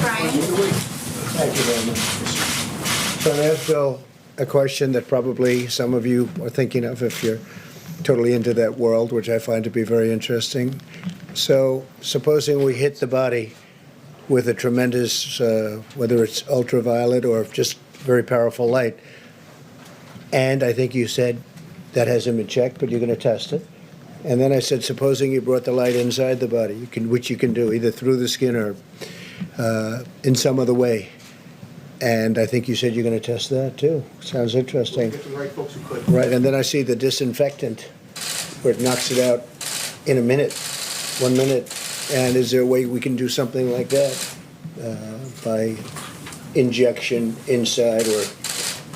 Brian. Thank you very much. So I asked Bill a question that probably some of you are thinking of if you're totally into that world, which I find to be very interesting. So supposing we hit the body with a tremendous, whether it's ultraviolet or just very powerful light, and I think you said that hasn't been checked, but you're going to test it. And then I said, supposing you brought the light inside the body, which you can do either through the skin or in some other way. And I think you said you're going to test that too. Sounds interesting. Get the right folks who could. Right, and then I see the disinfectant where it knocks it out in a minute, 1 minute. And is there a way we can do something like that by injection inside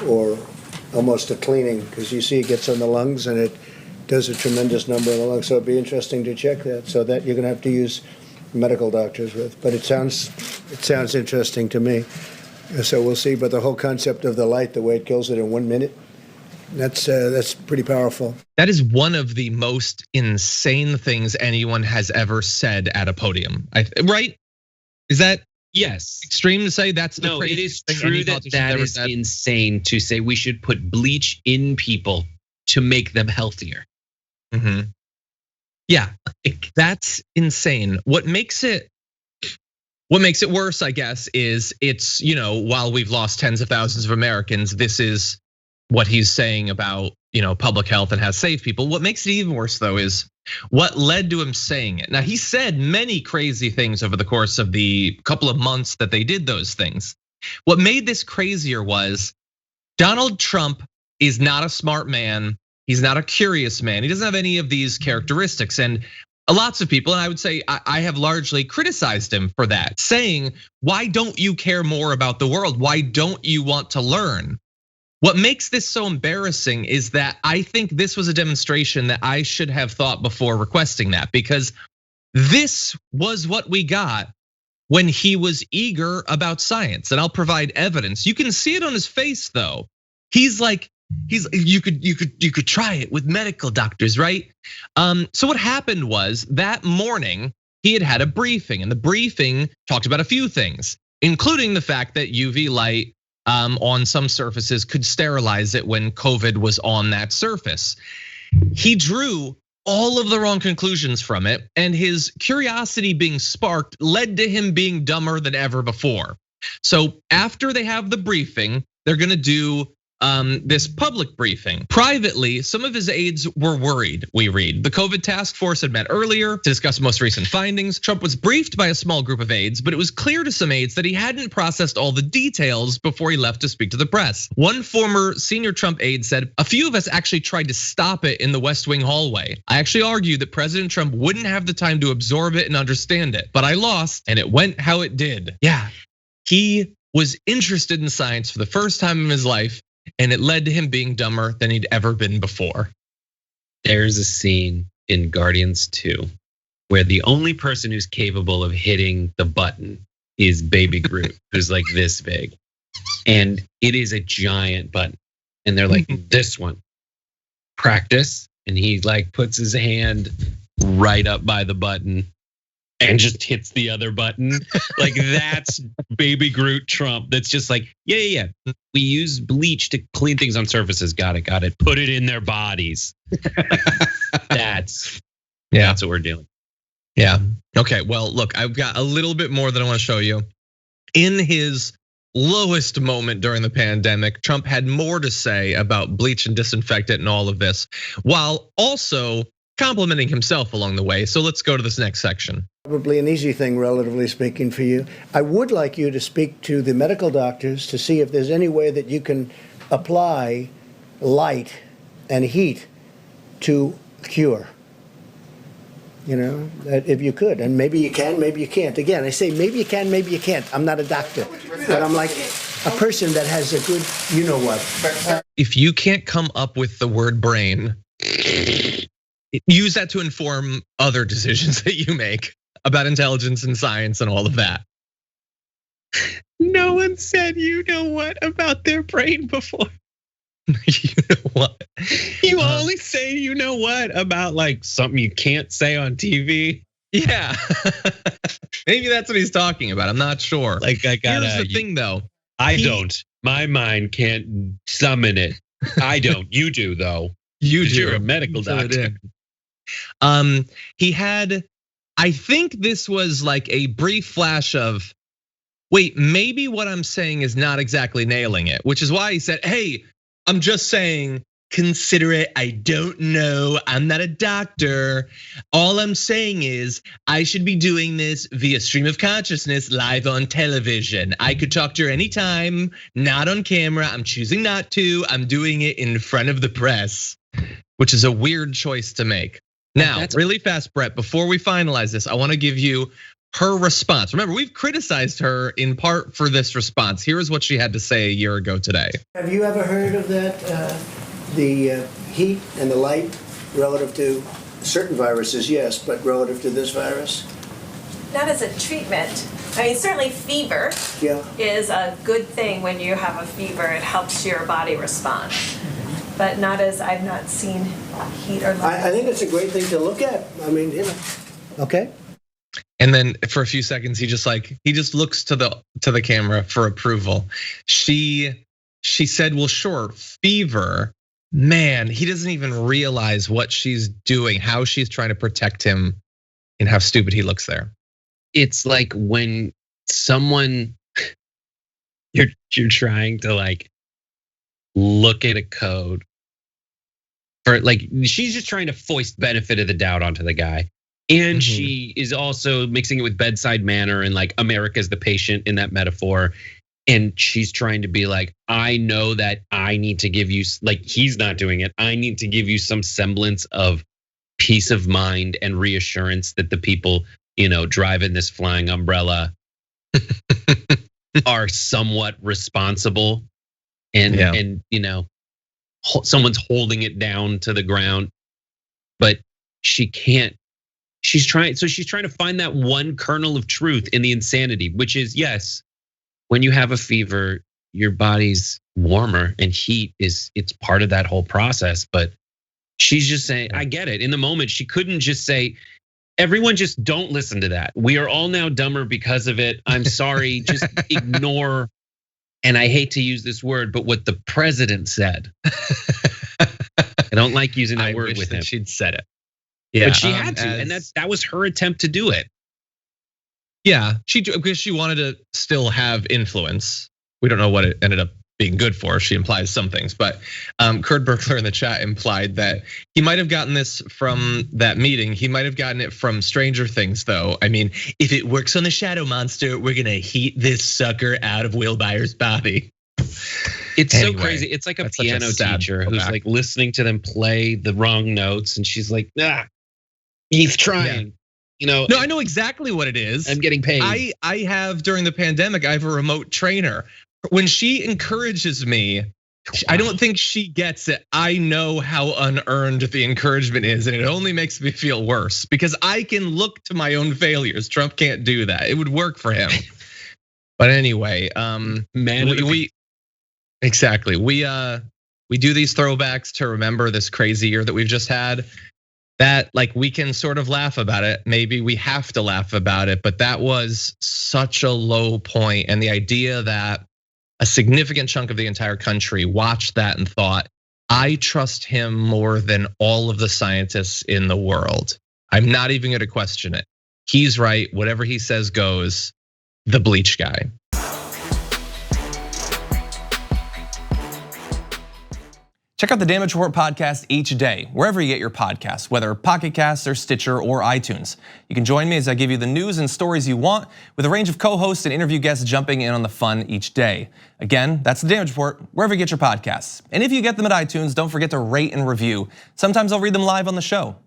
or almost a cleaning? Because you see it gets on the lungs and it does a tremendous number on the lungs. So it'd be interesting to check that. So that you're going to have to use medical doctors with. But it sounds interesting to me. So we'll see. But the whole concept of the light, the way it kills it in 1 minute, that's pretty powerful. That is one of the most insane things anyone has ever said at a podium. Right? Is that yes extreme to say? That's the no. It is thing true that that is insane to say. We should put bleach in people to make them healthier. Mm-hmm. Yeah, that's insane. What makes it worse, I guess, is it's, while we've lost tens of thousands of Americans, this is what he's saying about, public health and how to save people. What makes it even worse, though, is what led to him saying it. Now, he said many crazy things over the course of the couple of months that they did those things. What made this crazier was Donald Trump is not a smart man. He's not a curious man. He doesn't have any of these characteristics. And lots of people, and I would say I have largely criticized him for that, saying, why don't you care more about the world? Why don't you want to learn? What makes this so embarrassing is that I think this was a demonstration that I should have thought before requesting that, because this was what we got when he was eager about science. And I'll provide evidence. You can see it on his face, though. He's like, you could try it with medical doctors, right? So what happened was that morning he had a briefing, and the briefing talked about a few things, including the fact that UV light on some surfaces could sterilize it when COVID was on that surface. He drew all of the wrong conclusions from it, and his curiosity being sparked led to him being dumber than ever before. So after they have the briefing, they're gonna do this public briefing. Privately, some of his aides were worried, we read. The COVID task force had met earlier to discuss most recent findings. Trump was briefed by a small group of aides, but it was clear to some aides that he hadn't processed all the details before he left to speak to the press. One former senior Trump aide said, a few of us actually tried to stop it in the West Wing hallway. I actually argued that President Trump wouldn't have the time to absorb it and understand it, but I lost and it went how it did. Yeah, he was interested in science for the first time in his life, and it led to him being dumber than he'd ever been before. There's a scene in Guardians 2 where the only person who's capable of hitting the button is Baby Groot, who's like this big. And it is a giant button. And they're like, this one, practice. And he like puts his hand right up by the button and just hits the other button. Like that's Baby Groot Trump. That's just like, yeah. We use bleach to clean things on surfaces. Got it. Put it in their bodies. That's what we're doing. Yeah. Okay. Well, look, I've got a little bit more that I want to show you. In his lowest moment during the pandemic, Trump had more to say about bleach and disinfectant and all of this, while also complimenting himself along the way. So let's go to this next section. Probably an easy thing, relatively speaking, for you. I would like you to speak to the medical doctors to see if there's any way that you can apply light and heat to cure. If you could, and maybe you can, maybe you can't. Again, I say maybe you can, maybe you can't. I'm not a doctor, but I'm like a person that has a good, you know what. If you can't come up with the word brain, use that to inform other decisions that you make about intelligence and science and all of that. No one said you know what about their brain before. You know what? You only say you know what about like something you can't say on TV. Yeah, maybe that's what he's talking about. I'm not sure. Like I got Here's the thing, though. I don't. My mind can't summon it. I don't. You do though. You do. You're a medical doctor. He had. I think this was like a brief flash of, wait, maybe what I'm saying is not exactly nailing it, which is why he said, hey, I'm just saying, consider it. I don't know. I'm not a doctor. All I'm saying is I should be doing this via stream of consciousness live on television. I could talk to her anytime, not on camera. I'm choosing not to. I'm doing it in front of the press, which is a weird choice to make. Now, really fast, Brett, before we finalize this, I want to give you her response. Remember, we've criticized her in part for this response. Here is what she had to say a year ago today. Have you ever heard of that, the heat and the light relative to certain viruses, yes, but relative to this virus? Not as a treatment. I mean, certainly fever is a good thing. When you have a fever, it helps your body respond. But not as, I've not seen heat or light. I think it's a great thing to look at. I mean, okay. And then for a few seconds, he just looks to the camera for approval. She said, well, sure, fever. Man, he doesn't even realize what she's doing, how she's trying to protect him, and how stupid he looks there. It's like when someone you're trying to like look at a code for, like, she's just trying to foist benefit of the doubt onto the guy. And she is also mixing it with bedside manner and like America's the patient in that metaphor. And she's trying to be like, I know that I need to give you, like, he's not doing it. I need to give you some semblance of peace of mind and reassurance that the people, driving this flying umbrella are somewhat responsible. And someone's holding it down to the ground, but she can't. She's trying to find that one kernel of truth in the insanity, which is, yes, when you have a fever, your body's warmer and heat it's part of that whole process. But she's just saying, I get it. In the moment, she couldn't just say, everyone just don't listen to that. We are all now dumber because of it. I'm sorry, just ignore. And I hate to use this word, but what the president said. I don't like using that word with him. She'd said it. Yeah, but she had to, and that was her attempt to do it. Yeah, because she wanted to still have influence. We don't know what it ended up being good for. She implies some things, but Kurt Berkler in the chat implied that he might have gotten this from that meeting. He might have gotten it from Stranger Things, though. I mean, if it works on the Shadow Monster, we're gonna heat this sucker out of Will Byers' body. It's so crazy. It's like a piano teacher who's like listening to them play the wrong notes, and she's like, he's trying. No, I know exactly what it is. I'm getting paid. I have during the pandemic, I have a remote trainer. When she encourages me, I don't think she gets it. I know how unearned the encouragement is, and it only makes me feel worse because I can look to my own failures. Trump can't do that. It would work for him. But anyway, exactly. We do these throwbacks to remember this crazy year that we've just had. That, like, we can sort of laugh about it. Maybe we have to laugh about it, but that was such a low point. And the idea that a significant chunk of the entire country watched that and thought, I trust him more than all of the scientists in the world. I'm not even gonna question it. He's right, whatever he says goes, the bleach guy. Check out the Damage Report podcast each day, wherever you get your podcasts, whether Pocket Casts or Stitcher or iTunes. You can join me as I give you the news and stories you want, with a range of co-hosts and interview guests jumping in on the fun each day. Again, that's the Damage Report, wherever you get your podcasts. And if you get them at iTunes, don't forget to rate and review. Sometimes I'll read them live on the show.